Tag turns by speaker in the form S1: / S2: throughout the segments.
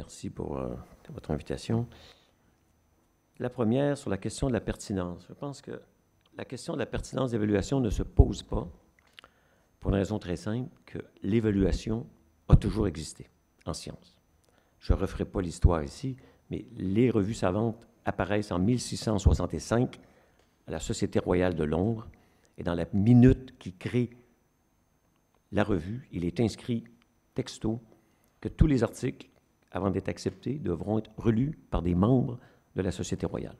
S1: Merci pour votre invitation. La première, sur la question de la pertinence. Je pense que la question de la pertinence d'évaluation ne se pose pas pour une raison très simple, que l'évaluation a toujours existé en sciences. Je ne referai pas l'histoire ici, mais les revues savantes apparaissent en 1665 à la Société royale de Londres, et dans la minute qui crée la revue, il est inscrit texto que tous les articles, avant d'être acceptés, devront être relus par des membres de la Société royale.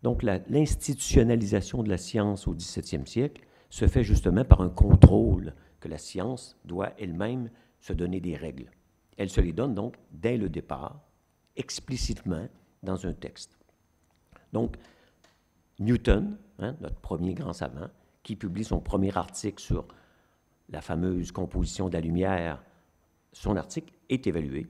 S1: Donc, l'institutionnalisation de la science au XVIIe siècle se fait justement par un contrôle que la science doit elle-même se donner des règles. Elle se les donne donc dès le départ, explicitement dans un texte. Donc, Newton, notre premier grand savant, qui publie son premier article sur la fameuse composition de la lumière, son article est évalué,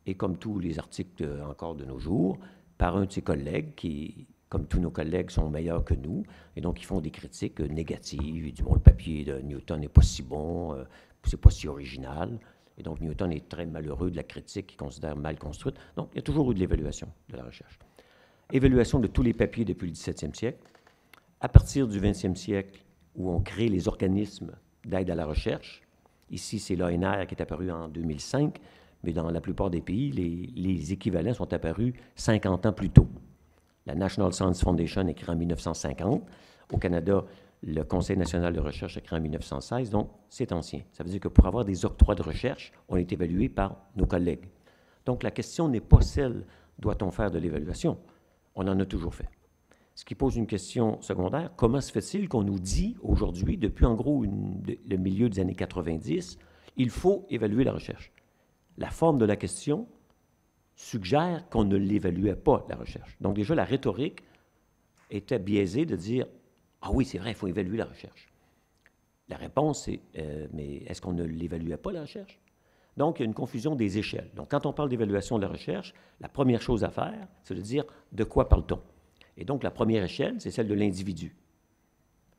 S1: et comme tous les articles encore de nos jours, par un de ses collègues qui, comme tous nos collègues, sont meilleurs que nous, et donc ils font des critiques négatives. Ils disent, bon, le papier de Newton n'est pas si bon, c'est pas si original, et donc Newton est très malheureux de la critique qu'il considère mal construite. Donc, il y a toujours eu de l'évaluation de la recherche. Évaluation de tous les papiers depuis le XVIIe siècle. À partir du XXe siècle, où on crée les organismes d'aide à la recherche, ici, c'est l'ANR qui est apparu en 2005, mais dans la plupart des pays, les équivalents sont apparus 50 ans plus tôt. La National Science Foundation est créée en 1950. Au Canada, le Conseil national de recherche est créé en 1916, donc c'est ancien. Ça veut dire que pour avoir des octrois de recherche, on est évalué par nos collègues. Donc la question n'est pas celle, doit-on faire de l'évaluation? On en a toujours fait. Ce qui pose une question secondaire, comment se fait-il qu'on nous dit aujourd'hui, depuis en gros le milieu des années 90, il faut évaluer la recherche? La forme de la question suggère qu'on ne l'évaluait pas, la recherche. Donc déjà, la rhétorique était biaisée de dire « Ah oui, c'est vrai, il faut évaluer la recherche. » La réponse est mais est-ce qu'on ne l'évaluait pas, la recherche? Donc, il y a une confusion des échelles. Donc, quand on parle d'évaluation de la recherche, la première chose à faire, c'est de dire de quoi parle-t-on? Et donc, la première échelle, c'est celle de l'individu.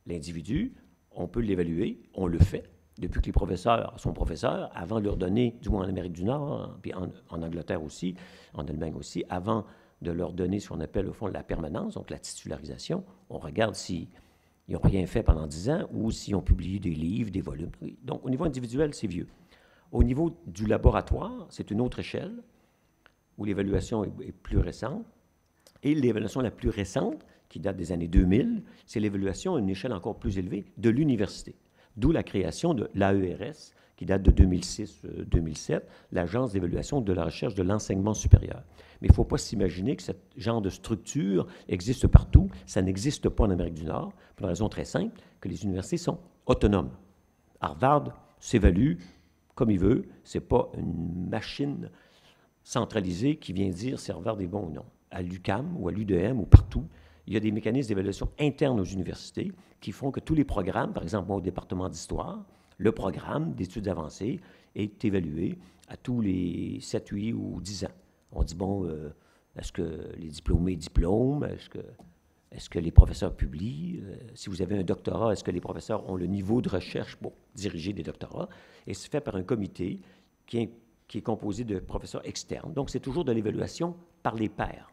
S1: L'individu, on peut l'évaluer, on le fait. Depuis que les professeurs sont professeurs, avant de leur donner, du moins en Amérique du Nord, puis en Angleterre aussi, en Allemagne aussi, avant de leur donner ce qu'on appelle au fond la permanence, donc la titularisation, on regarde s'ils n'ont rien fait pendant 10 ans ou s'ils ont publié des livres, des volumes. Donc, au niveau individuel, c'est vieux. Au niveau du laboratoire, c'est une autre échelle où l'évaluation est plus récente. Et l'évaluation la plus récente, qui date des années 2000, c'est l'évaluation à une échelle encore plus élevée de l'université. D'où la création de l'AERS, qui date de 2006-2007, l'Agence d'évaluation de la recherche de l'enseignement supérieur. Mais il ne faut pas s'imaginer que ce genre de structure existe partout. Ça n'existe pas en Amérique du Nord, pour une raison très simple, que les universités sont autonomes. Harvard s'évalue comme il veut. Ce n'est pas une machine centralisée qui vient dire si Harvard est bon ou non. À l'UQAM ou à l'UDM ou partout, il y a des mécanismes d'évaluation internes aux universités qui font que tous les programmes, par exemple, moi, au département d'histoire, le programme d'études avancées est évalué à tous les 7, 8 ou 10 ans. On dit, bon, est-ce que les diplômés diplôment? Est-ce que les professeurs publient? Si vous avez un doctorat, est-ce que les professeurs ont le niveau de recherche pour diriger des doctorats? Et c'est fait par un comité qui est composé de professeurs externes. Donc, c'est toujours de l'évaluation par les pairs.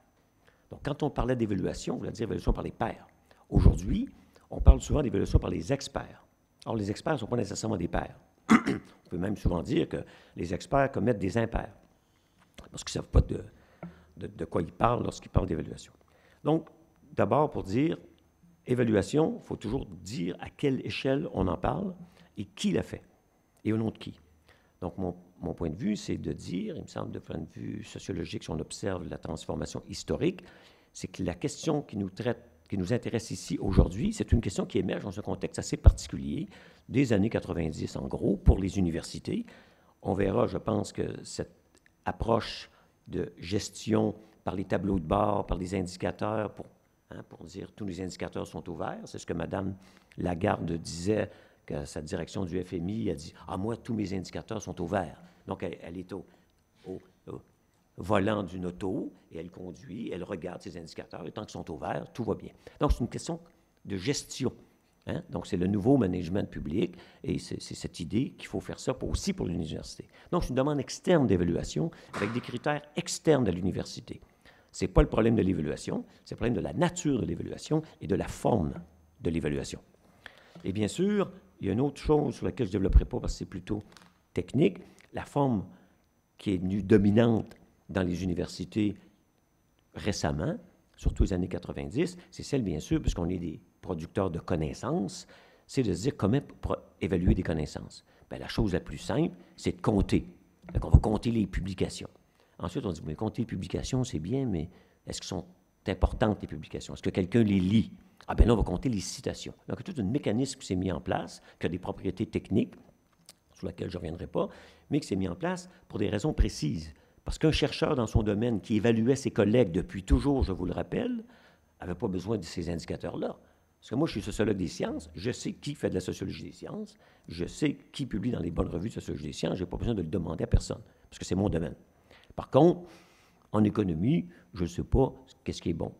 S1: Donc, quand on parlait d'évaluation, on voulait dire évaluation par les pairs. Aujourd'hui, on parle souvent d'évaluation par les experts. Or, les experts ne sont pas nécessairement des pairs. On peut même souvent dire que les experts commettent des impairs, parce qu'ils ne savent pas de quoi ils parlent lorsqu'ils parlent d'évaluation. Donc, d'abord, pour dire évaluation, il faut toujours dire à quelle échelle on en parle et qui l'a fait, et au nom de qui. Donc, mon point de vue, c'est de dire, il me semble, de point de vue sociologique, si on observe la transformation historique, c'est que la question qui nous intéresse ici aujourd'hui, c'est une question qui émerge dans un contexte assez particulier, des années 90 en gros, pour les universités. On verra, je pense, que cette approche de gestion par les tableaux de bord, par les indicateurs, pour dire tous les indicateurs sont ouverts, c'est ce que Mme Lagarde disait, que sa direction du FMI a dit « Ah, moi, tous mes indicateurs sont ouverts. » Donc, elle est au volant d'une auto et elle conduit, elle regarde ses indicateurs et tant qu'ils sont ouverts, tout va bien. Donc, c'est une question de gestion Hein? Donc, c'est le nouveau management public et c'est cette idée qu'il faut faire ça aussi pour l'université. Donc, c'est une demande externe d'évaluation avec des critères externes à l'université. Ce n'est pas le problème de l'évaluation, c'est le problème de la nature de l'évaluation et de la forme de l'évaluation. Et bien sûr, il y a une autre chose sur laquelle je ne développerai pas parce que c'est plutôt technique, la forme qui est devenue dominante dans les universités récemment, surtout les années 90, c'est celle, bien sûr, puisqu'on est des producteurs de connaissances, c'est de se dire comment évaluer des connaissances. Bien, la chose la plus simple, c'est de compter. Donc, on va compter les publications. Ensuite, on dit, mais compter les publications, c'est bien, mais est-ce qu'elles sont importantes, les publications? Est-ce que quelqu'un les lit? Ah bien là, on va compter les citations. Donc, il y a tout un mécanisme qui s'est mis en place, qui a des propriétés techniques, sur lesquelles je ne reviendrai pas, mais qui s'est mis en place pour des raisons précises. Parce qu'un chercheur dans son domaine qui évaluait ses collègues depuis toujours, je vous le rappelle, n'avait pas besoin de ces indicateurs-là. Parce que moi, je suis sociologue des sciences, je sais qui fait de la sociologie des sciences, je sais qui publie dans les bonnes revues de sociologie des sciences, je n'ai pas besoin de le demander à personne, parce que c'est mon domaine. Par contre, en économie, je ne sais pas qu'est-ce qui est bon.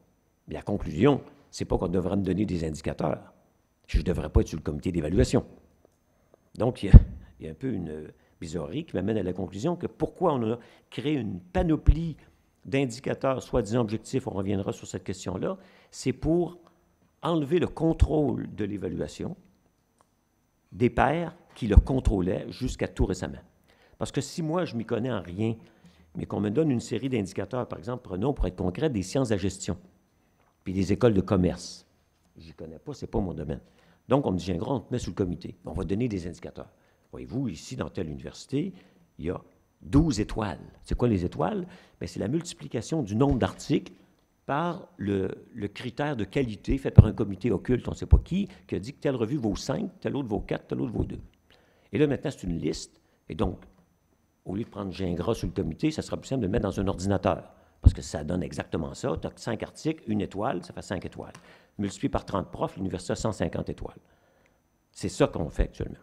S1: La conclusion, c'est pas qu'on devrait me donner des indicateurs. Je ne devrais pas être sur le comité d'évaluation. Donc, il y a un peu une bizarrerie qui m'amène à la conclusion que pourquoi on a créé une panoplie d'indicateurs soi-disant objectifs, on reviendra sur cette question-là, c'est pour enlever le contrôle de l'évaluation des pairs qui le contrôlaient jusqu'à tout récemment. Parce que si moi, je ne m'y connais en rien, mais qu'on me donne une série d'indicateurs, par exemple, prenons pour être concret des sciences de la gestion, puis des écoles de commerce. Je n'y connais pas, ce n'est pas mon domaine. Donc, on me dit, j'ai un grand, on te met sous le comité. On va donner des indicateurs. Voyez-vous, ici, dans telle université, il y a 12 étoiles. C'est quoi les étoiles? Bien, c'est la multiplication du nombre d'articles par le critère de qualité fait par un comité occulte, on ne sait pas qui a dit que telle revue vaut 5, telle autre vaut 4, telle autre vaut 2. Et là, maintenant, c'est une liste. Et donc, au lieu de prendre Gingras sur le comité, ça sera plus simple de le mettre dans un ordinateur. Parce que ça donne exactement ça. Tu as 5 articles, une étoile, ça fait 5 étoiles. Multiplié par 30 profs, l'université a 150 étoiles. C'est ça qu'on fait actuellement.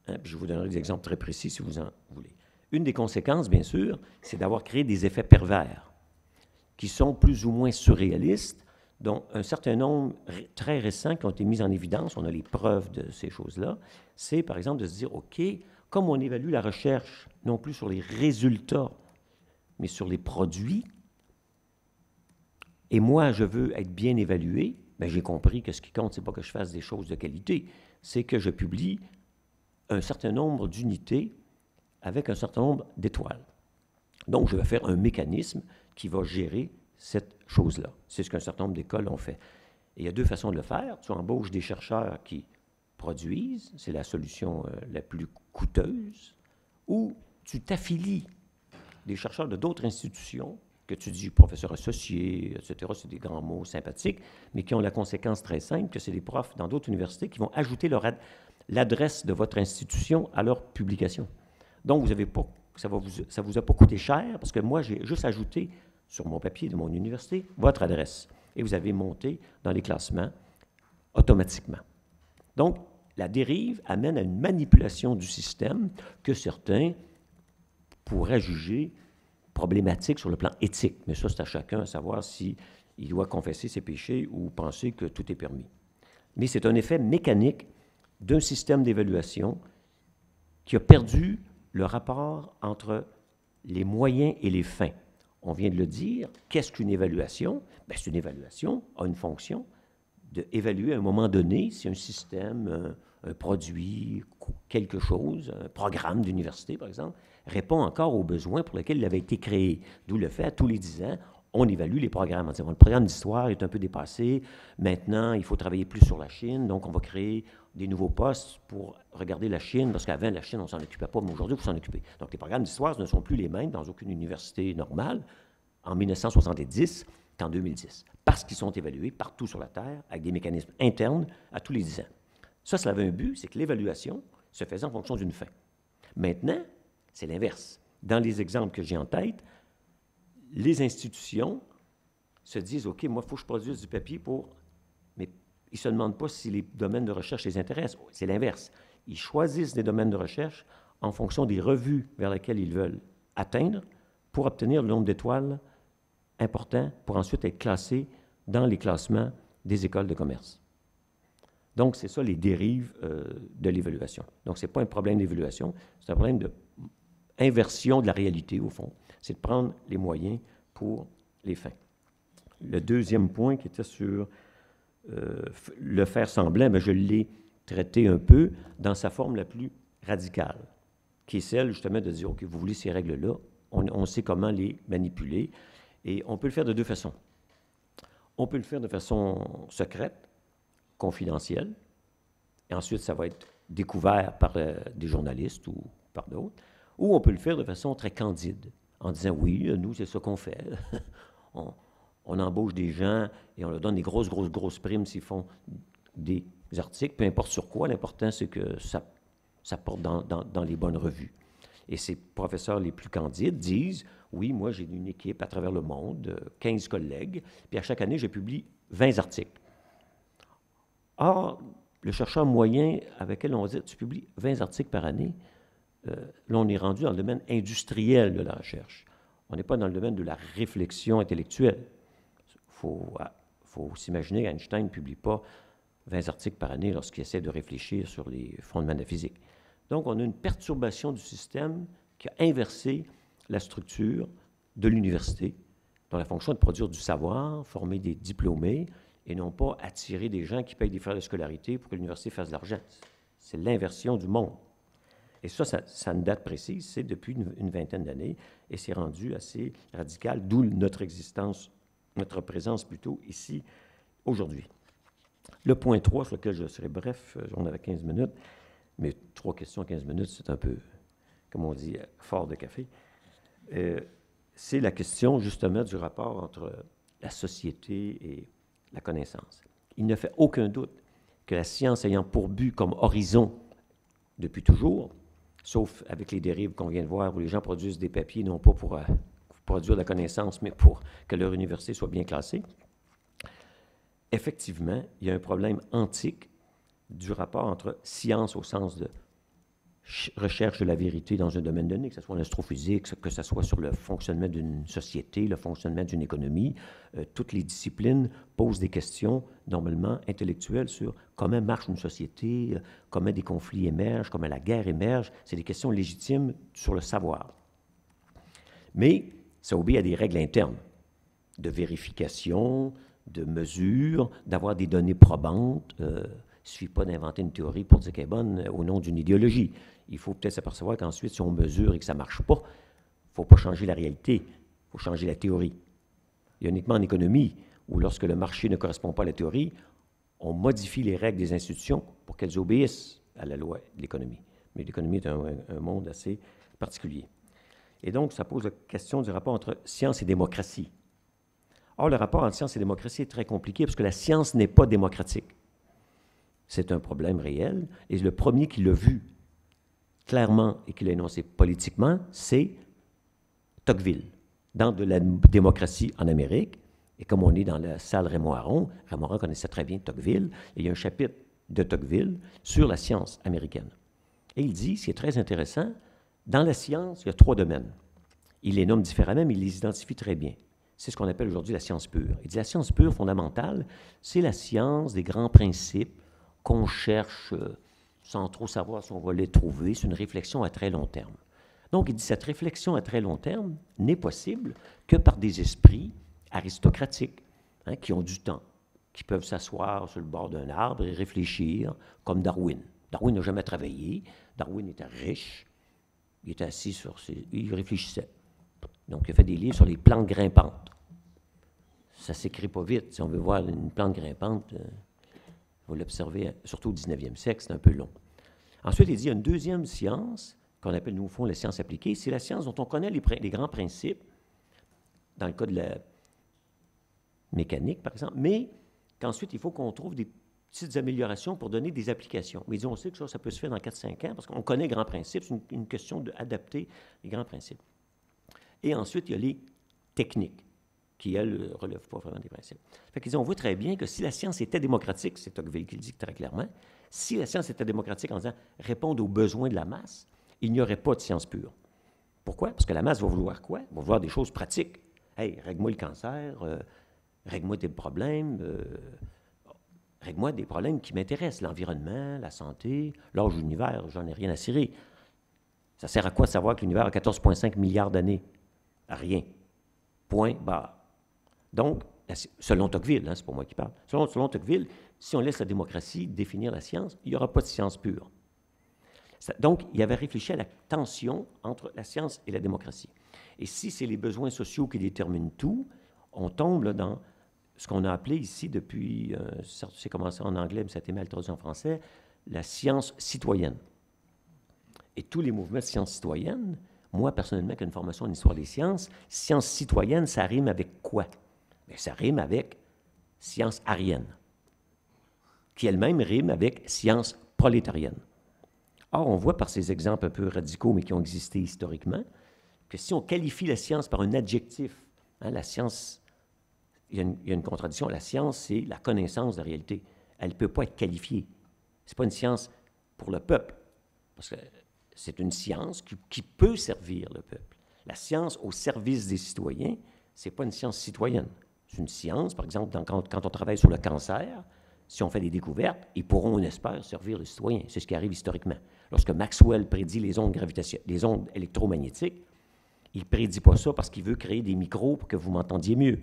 S1: Hein, puis je vous donnerai des exemples très précis si vous en voulez. Une des conséquences, bien sûr, c'est d'avoir créé des effets pervers qui sont plus ou moins surréalistes, dont un certain nombre très récents qui ont été mis en évidence, on a les preuves de ces choses-là, c'est par exemple de se dire, OK, comme on évalue la recherche, non plus sur les résultats, mais sur les produits, et moi, je veux être bien évalué, bien, j'ai compris que ce qui compte, ce n'est pas que je fasse des choses de qualité, c'est que je publie un certain nombre d'unités avec un certain nombre d'étoiles. Donc, je vais faire un mécanisme qui va gérer cette chose-là. C'est ce qu'un certain nombre d'écoles ont fait. Et il y a deux façons de le faire. Tu embauches des chercheurs qui produisent, c'est la solution la plus coûteuse, ou tu t'affilies des chercheurs de d'autres institutions, que tu dis professeur associé, etc., c'est des grands mots sympathiques, mais qui ont la conséquence très simple que c'est des profs dans d'autres universités qui vont ajouter l'adresse de votre institution à leur publication. Donc, vous n'avez pas, ça ne vous a pas coûté cher, parce que moi, j'ai juste ajouté sur mon papier de mon université votre adresse. Et vous avez monté dans les classements automatiquement. Donc, la dérive amène à une manipulation du système que certains pourraient juger problématique sur le plan éthique. Mais ça, c'est à chacun à savoir s'il doit confesser ses péchés ou penser que tout est permis. Mais c'est un effet mécanique d'un système d'évaluation qui a perdu le rapport entre les moyens et les fins. On vient de le dire. Qu'est-ce qu'une évaluation? Bien, c'est une évaluation a une fonction d'évaluer à un moment donné si un système, un produit, quelque chose, un programme d'université, par exemple, répond encore aux besoins pour lesquels il avait été créé. D'où le fait, tous les 10 ans, on évalue les programmes. On dit, le programme d'histoire est un peu dépassé. Maintenant, il faut travailler plus sur la Chine. Donc, on va créer des nouveaux postes pour regarder la Chine, parce qu'avant, la Chine, on ne s'en occupait pas, mais aujourd'hui, il faut s'en occuper. Donc, les programmes d'histoire ne sont plus les mêmes dans aucune université normale en 1970 qu'en 2010, parce qu'ils sont évalués partout sur la Terre avec des mécanismes internes à tous les 10 ans. Ça avait un but, c'est que l'évaluation se faisait en fonction d'une fin. Maintenant, c'est l'inverse. Dans les exemples que j'ai en tête, les institutions se disent, OK, moi, il faut que je produise du papier pour... Mais ils ne se demandent pas si les domaines de recherche les intéressent. C'est l'inverse. Ils choisissent des domaines de recherche en fonction des revues vers lesquelles ils veulent atteindre pour obtenir le nombre d'étoiles important pour ensuite être classés dans les classements des écoles de commerce. Donc, c'est ça les dérives de l'évaluation. Donc, ce n'est pas un problème d'évaluation, c'est un problème d'inversion de la réalité, au fond. C'est de prendre les moyens pour les fins. Le deuxième point qui était sur le faire semblant, bien, je l'ai traité un peu dans sa forme la plus radicale, qui est celle, justement, de dire, OK, vous voulez ces règles-là, on sait comment les manipuler, et on peut le faire de deux façons. On peut le faire de façon secrète, confidentielle, et ensuite, ça va être découvert par des journalistes ou par d'autres, ou on peut le faire de façon très candide, en disant, oui, nous, c'est ça qu'on fait. On embauche des gens et on leur donne des grosses primes s'ils font des articles, peu importe sur quoi. L'important, c'est que ça porte dans les bonnes revues. Et ces professeurs les plus candides disent, oui, moi, j'ai une équipe à travers le monde, 15 collègues, puis à chaque année, je publie 20 articles. Or, le chercheur moyen avec lequel on va dire, tu publies 20 articles par année, là, on est rendu dans le domaine industriel de la recherche. On n'est pas dans le domaine de la réflexion intellectuelle. Faut s'imaginer qu'Einstein ne publie pas 20 articles par année lorsqu'il essaie de réfléchir sur les fondements de la physique. Donc, on a une perturbation du système qui a inversé la structure de l'université, dont la fonction est de produire du savoir, former des diplômés, et non pas attirer des gens qui payent des frais de scolarité pour que l'université fasse de l'argent. C'est l'inversion du monde. Et ça a une date précise, c'est depuis une vingtaine d'années, et c'est rendu assez radical, d'où notre existence, notre présence plutôt ici, aujourd'hui. Le point 3, sur lequel je serai bref, on avait 15 minutes, mais 3 questions, 15 minutes, c'est un peu, comme on dit, fort de café. C'est la question, justement, du rapport entre la société et la connaissance. Il ne fait aucun doute que la science ayant pour but comme horizon depuis toujours, sauf avec les dérives qu'on vient de voir, où les gens produisent des papiers, non pas pour produire de la connaissance, mais pour que leur université soit bien classée. Effectivement, il y a un problème antique du rapport entre science au sens de recherche de la vérité dans un domaine donné, que ce soit en astrophysique, que ce soit sur le fonctionnement d'une société, le fonctionnement d'une économie. Toutes les disciplines posent des questions, normalement intellectuelles, sur comment marche une société, comment des conflits émergent, comment la guerre émerge. C'est des questions légitimes sur le savoir. Mais ça obéit à des règles internes de vérification, de mesure, d'avoir des données probantes. Il ne suffit pas d'inventer une théorie pour dire qu'elle est bonne au nom d'une idéologie. Il faut peut-être s'apercevoir qu'ensuite, si on mesure et que ça ne marche pas, il ne faut pas changer la réalité, il faut changer la théorie. Il y a uniquement en économie où, lorsque le marché ne correspond pas à la théorie, on modifie les règles des institutions pour qu'elles obéissent à la loi de l'économie. Mais l'économie est un monde assez particulier. Et donc, ça pose la question du rapport entre science et démocratie. Or, le rapport entre science et démocratie est très compliqué parce que la science n'est pas démocratique. C'est un problème réel. Et le premier qui l'a vu clairement et qui l'a énoncé politiquement, c'est Tocqueville. Dans de la démocratie en Amérique, et comme on est dans la salle Raymond Aron connaissait très bien Tocqueville, et il y a un chapitre de Tocqueville sur la science américaine. Et il dit, ce qui est très intéressant, dans la science, il y a 3 domaines. Il les nomme différemment, mais il les identifie très bien. C'est ce qu'on appelle aujourd'hui la science pure. Il dit la science pure fondamentale, c'est la science des grands principes qu'on cherche sans trop savoir si on va les trouver. C'est une réflexion à très long terme. Donc, il dit cette réflexion à très long terme n'est possible que par des esprits aristocratiques, qui ont du temps, qui peuvent s'asseoir sur le bord d'un arbre et réfléchir, comme Darwin. Darwin n'a jamais travaillé. Darwin était riche. Il était assis sur ses... Il réfléchissait. Donc, il a fait des livres sur les plantes grimpantes. Ça ne s'écrit pas vite. Si on veut voir une plante grimpante, il faut l'observer, surtout au 19e siècle, c'est un peu long. Ensuite, il dit, il y a une deuxième science, qu'on appelle, nous, au fond, la science appliquée. C'est la science dont on connaît les grands principes, dans le cas de la mécanique, par exemple, mais qu'ensuite, il faut qu'on trouve des petites améliorations pour donner des applications. Mais il dit, on sait que ça peut se faire dans 4-5 ans, parce qu'on connaît les grands principes. C'est une question d'adapter les grands principes. Et ensuite, il y a les techniques, qui, elles, ne relèvent pas vraiment des principes. Fait qu'ils disent, on voit très bien que si la science était démocratique, c'est Tocqueville qui le dit très clairement, si la science était démocratique en disant répondre aux besoins de la masse, il n'y aurait pas de science pure. Pourquoi? Parce que la masse va vouloir quoi? Va vouloir des choses pratiques. Hey, règle-moi le cancer, règle-moi tes problèmes. règle-moi des problèmes qui m'intéressent, l'environnement, la santé, l'âge de l'univers, j'en ai rien à cirer. Ça sert à quoi de savoir que l'univers a 14,5 milliards d'années? À rien. Point barre. Donc, selon Tocqueville, hein, c'est pas moi qui parle, selon Tocqueville, si on laisse la démocratie définir la science, il n'y aura pas de science pure. Donc, il avait réfléchi à la tension entre la science et la démocratie. Et si c'est les besoins sociaux qui déterminent tout, on tombe là, dans ce qu'on a appelé ici depuis, c'est commencé en anglais, mais ça a été mal traduit en français, la science citoyenne. Et tous les mouvements de sciences citoyennes, moi, personnellement, qui ai une formation en histoire des sciences, science citoyenne, ça rime avec quoi? Bien, ça rime avec science aryenne, qui elle-même rime avec science prolétarienne. Or, on voit par ces exemples un peu radicaux, mais qui ont existé historiquement, que si on qualifie la science par un adjectif, hein, la science, il y a une contradiction, la science, c'est la connaissance de la réalité. Elle ne peut pas être qualifiée. Ce n'est pas une science pour le peuple, parce que c'est une science qui peut servir le peuple. La science au service des citoyens, ce n'est pas une science citoyenne. C'est une science, par exemple, quand on travaille sur le cancer, si on fait des découvertes, ils pourront, on espère, servir le citoyen. C'est ce qui arrive historiquement. Lorsque Maxwell prédit les ondes les ondes électromagnétiques, il ne prédit pas ça parce qu'il veut créer des micros pour que vous m'entendiez mieux.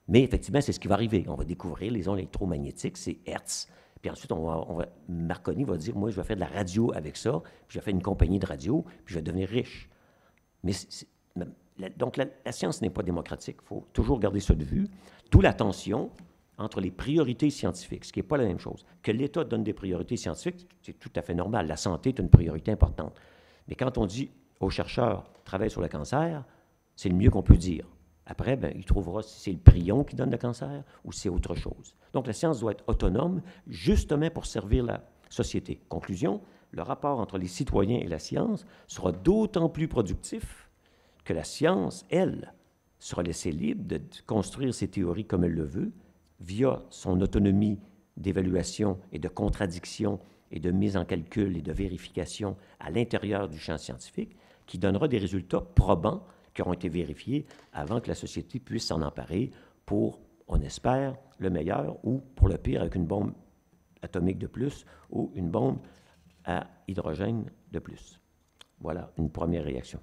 S1: Mais effectivement, c'est ce qui va arriver. On va découvrir les ondes électromagnétiques, c'est Hertz. Puis ensuite, Marconi va dire, moi, je vais faire de la radio avec ça, puis je vais faire une compagnie de radio, puis je vais devenir riche. Mais donc, la science n'est pas démocratique. Il faut toujours garder ça de vue. D'où la tension entre les priorités scientifiques, ce qui n'est pas la même chose. Que l'État donne des priorités scientifiques, c'est tout à fait normal. La santé est une priorité importante. Mais quand on dit aux chercheurs, travaillent sur le cancer, c'est le mieux qu'on peut dire. Après, ben, il trouvera si c'est le prion qui donne le cancer ou si c'est autre chose. Donc, la science doit être autonome, justement pour servir la société. Conclusion, le rapport entre les citoyens et la science sera d'autant plus productif que la science, elle, sera laissée libre de construire ses théories comme elle le veut, via son autonomie d'évaluation et de contradiction et de mise en calcul et de vérification à l'intérieur du champ scientifique, qui donnera des résultats probants qui auront été vérifiés avant que la société puisse s'en emparer pour, on espère, le meilleur ou, pour le pire, avec une bombe atomique de plus ou une bombe à hydrogène de plus. Voilà une première réaction.